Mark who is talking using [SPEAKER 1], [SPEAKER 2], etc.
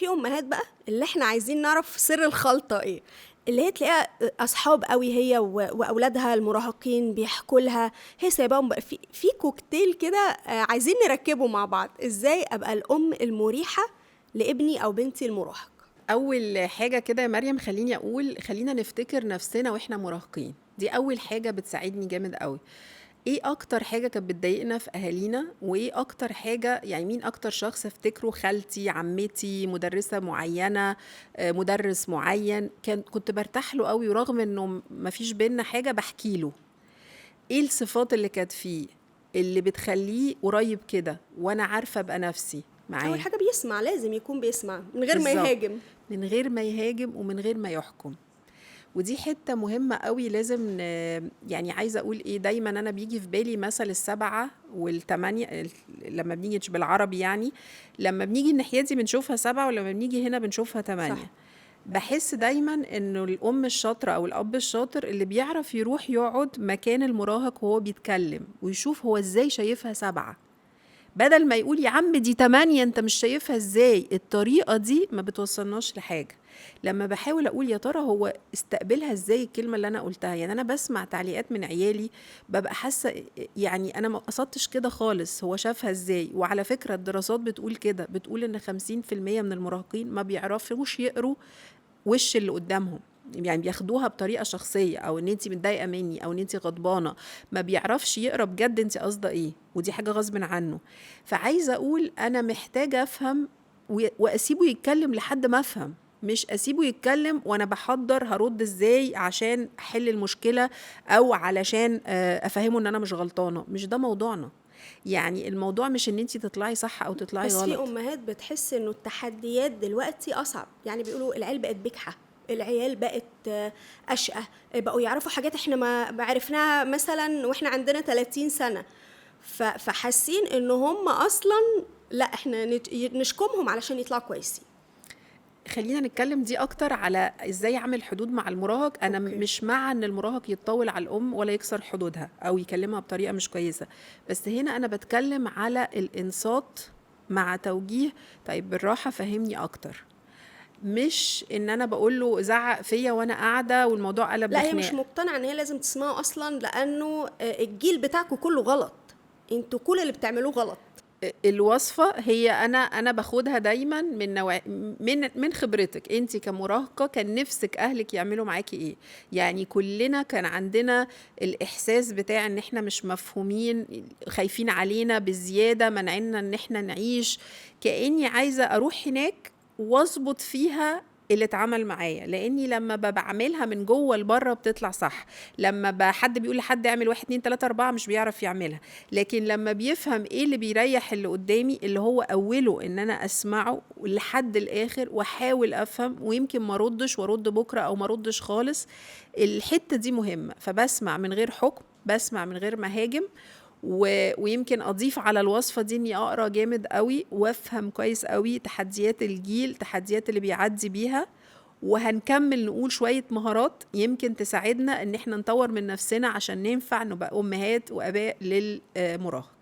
[SPEAKER 1] في امهات بقى اللي احنا عايزين نعرف سر الخلطه ايه، اللي هي تلاقيها اصحاب قوي هي واولادها المراهقين بيحكوا لها، هي سايباهم بقى في كوكتيل كده. عايزين نركبه مع بعض ازاي ابقى الام المريحه لابني او بنتي المراهق.
[SPEAKER 2] اول حاجه كده يا مريم، خلينا نفتكر نفسنا واحنا مراهقين. دي اول حاجه بتساعدني جامد قوي. ايه اكتر حاجه كانت بتضايقنا في اهالينا، وايه اكتر حاجه، يعني مين اكتر شخص افتكره؟ خالتي، عمتي، مدرسه معينه، مدرس معين كنت برتاح له قوي، ورغم انه مفيش بينا حاجه بحكي له ايه الصفات اللي كانت فيه اللي بتخليه قريب كده، وانا عارفه ابقى نفسي
[SPEAKER 1] اول
[SPEAKER 2] معاه.
[SPEAKER 1] حاجه بيسمع، لازم يكون بيسمع من غير ما
[SPEAKER 2] بالظبط،
[SPEAKER 1] يهاجم.
[SPEAKER 2] من غير ما يهاجم ومن غير ما يحكم. ودي حتة مهمة قوي، لازم يعني عايزة أقول إيه، دايما أنا بيجي في بالي مثل 7 و8 لما بنيجي بالعربي، يعني لما بنيجي الناحية دي بنشوفها 7، ولما بنيجي هنا بنشوفها 8.
[SPEAKER 1] صح.
[SPEAKER 2] بحس دايما إنه الأم الشاطرة أو الأب الشاطر اللي بيعرف يروح يقعد مكان المراهق وهو بيتكلم ويشوف هو إزاي شايفها 7، بدل ما يقول يا عم دي 8 انت مش شايفها ازاي. الطريقة دي ما بتوصلناش لحاجة. لما بحاول اقول يا ترى هو استقبلها ازاي الكلمة اللي انا قلتها، يعني انا بسمع تعليقات من عيالي ببقى حاسة يعني انا ما قصدتش كده خالص، هو شافها ازاي. وعلى فكرة الدراسات بتقول كده، بتقول ان 50% من المراهقين ما بيعرفوش يقروا وش اللي قدامهم، يعني بياخدوها بطريقه شخصيه، او ان انت متضايقه مني، او ان انت غضبانه. ما بيعرفش يقرا بجد انت قصده ايه، ودي حاجه غصب عنه. فعايزه اقول انا محتاجه افهم واسيبه يتكلم لحد ما افهم، مش اسيبه يتكلم وانا بحضر هرد ازاي عشان احل المشكله، او علشان افهمه ان انا مش غلطانه. مش ده موضوعنا. يعني الموضوع مش ان انت تطلعي صح او تطلعي
[SPEAKER 1] بس في
[SPEAKER 2] غلط.
[SPEAKER 1] امهات بتحس انه التحديات دلوقتي اصعب، يعني بيقولوا العيال بقت بجحة، العيال بقت اشقى، بقوا يعرفوا حاجات احنا ما عرفناها مثلا واحنا عندنا 30 سنة. فحاسين ان هم اصلا لا احنا نشكمهم علشان يطلعوا كويسين.
[SPEAKER 2] خلينا نتكلم دي اكتر على ازاي اعمل حدود مع المراهق. انا
[SPEAKER 1] اوكي.
[SPEAKER 2] مش مع ان المراهق يتطول على الام ولا يكسر حدودها او يكلمها بطريقه مش كويسه، بس هنا انا بتكلم على الانصات مع توجيه. طيب بالراحه فهمني اكتر، مش ان انا بقول له زعق فيا وانا قاعده والموضوع قلب
[SPEAKER 1] لا هي مش
[SPEAKER 2] لخناق.
[SPEAKER 1] مقتنعة ان هي لازم تسمعه اصلا، لانه الجيل بتاعكم كله غلط، انتوا كل اللي بتعملوه غلط.
[SPEAKER 2] الوصفة هي أنا باخدها دايما من خبرتك أنت كمراهقة، كان نفسك أهلك يعملوا معاكي إيه. يعني كلنا كان عندنا الإحساس بتاع إن إحنا مش مفهومين، خايفين علينا بزيادة، منعنا إن إحنا نعيش. كأني عايزة أروح هناك واظبط فيها اللي اتعمل معايا، لاني لما بعملها من جوه لبره بتطلع صح. لما حد بيقول لحد اعمل 1 2 3 4 مش بيعرف يعملها. لكن لما بيفهم ايه اللي بيريح اللي قدامي، اللي هو اوله ان انا اسمعه لحد الاخر واحاول افهم، ويمكن ما ردش وارد بكره او ما ردش خالص. الحته دي مهمه. فبسمع من غير حكم، بسمع من غير ما هاجم. ويمكن اضيف على الوصفه دي اني اقرا جامد قوي وافهم كويس قوي تحديات الجيل، تحديات اللي بيعدي بيها. وهنكمل نقول شوية مهارات يمكن تساعدنا ان احنا نطور من نفسنا عشان ننفع نبقى امهات واباء للمراهق.